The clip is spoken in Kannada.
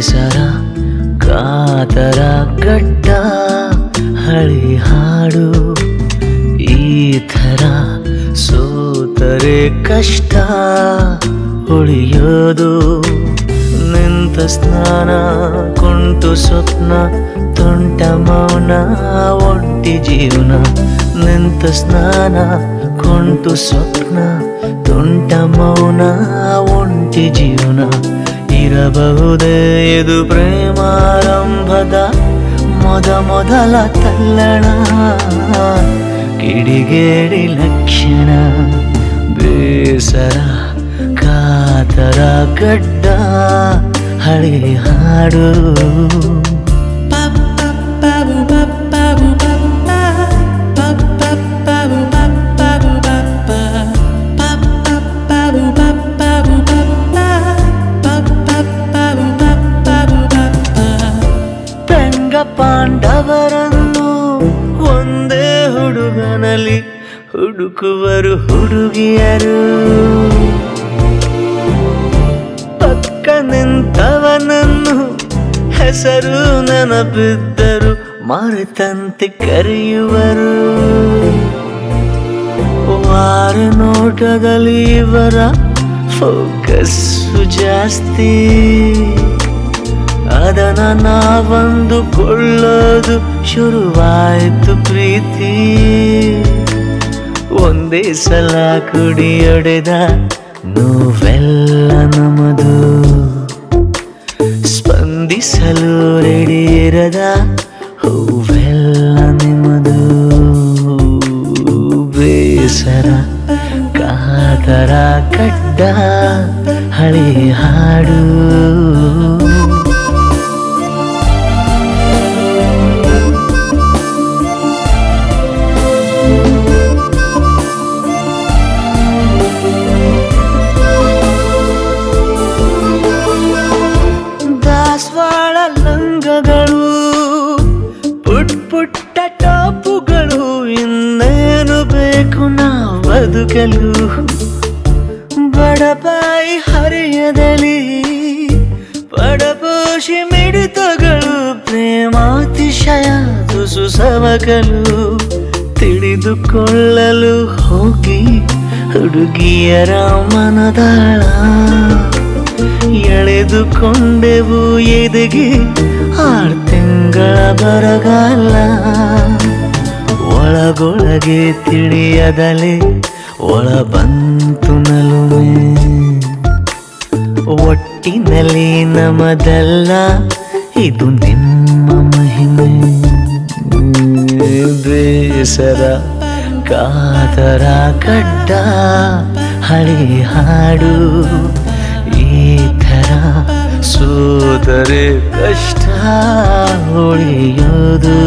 ಬೇಸರ ಕಾತರ ಗಡ್ಡ ಹಳಿ ಹಾಡು ಈ ಥರ ಸೋತರೆ ಕಷ್ಟ ಉಳಿಯೋದು ನಿಂತ ಸ್ನಾನ ಕುಂಟು ಸ್ವಪ್ನ ತುಂಟ ಮೌನ ಒಂಟಿ ಜೀವನ ನಿಂತ ಸ್ನಾನ ಕುಂಟು ಸ್ವಪ್ನ ತುಂಟ ಮೌನ ಒಂಟಿ ಜೀವನ ಇರಬಹುದೇ ಇದು ಪ್ರೇಮಾರಂಭದ ಮೊದಲ ತಲ್ಲಣ ಕಿಡಿಗೇಡಿ ಲಕ್ಷಣ ಬೇಸರ ಕಾತರ ಗಡ್ಡ ಹಳಿ ಹಾಡು ಪಾಂಡವರನ್ನು ಒಂದೇ ಹುಡುಗನಲ್ಲಿ ಹುಡುಕುವರು ಹುಡುಗಿಯರು ಪಕ್ಕ ನಿಂತವನನ್ನು ಹೆಸರು ನೆನಪಿದ್ದರು ಮರೆತಂತೆ ಕರೆಯುವರು ವಾರ ನೋಟದಲ್ಲಿ ಇವರ ಫೋಕಸ್ಸು ಜಾಸ್ತಿ ಅದನ್ನ ನಾವಂದುಕೊಳ್ಳೋದು ಶುರುವಾಯಿತು ಪ್ರೀತಿ ಒಂದೇ ಸಲ ಕುಡಿಯೊಡೆದ ನೋವೆಲ್ಲ ನಮದು ಸ್ಪಂದಿಸಲು ರೆಡಿ ಇರದ ಹೂವೆಲ್ಲ ನಿಮ್ಮದು ಬೇಸರ ಕಾತರ ಗಡ್ಡ ಹಳಿ ಹಾಡು ದಾಸವಾಳ ಲಂಗಗಳು ಪುಟ್ಟ ಟಾಪುಗಳು ಇನ್ನೇನು ಬೇಕು ನಾವು ಬದುಕಲು ಬಡಪಾಯಿ ಹರಿಯದಲ್ಲಿ ಪಡಪೋಷಿ ಮಿಡಿತಗಳು ಪ್ರೇಮಾತಿಶಯ ತುಸು ಸವಕಲು ತಿಳಿದುಕೊಳ್ಳಲು ಹೋಗಿ ಹುಡುಗಿಯರ ಮನದಾಳ ಎಳೆದುಕೊಂಡೆವು ಎದೆಗೆ 6 ತಿಂಗಳ ಬರಗಾಲ ಒಳಗೊಳಗೆ ತಿಳಿಯದಲೆ ಒಳ ಬಂತು ನಲುಮೆ ಒಟ್ಟಿನಲ್ಲಿ ನಮದಲ್ಲ ಇದು ನಿಮ್ಮ ಮಹಿಮೆ ಬೇಸರ ಕಾತರ ಗಡ್ಡ ಹಳಿ ಹಾಡು ಈ ಥರ ಸೋದರೆ ಕಷ್ಟ ಉಳಿಯೋದು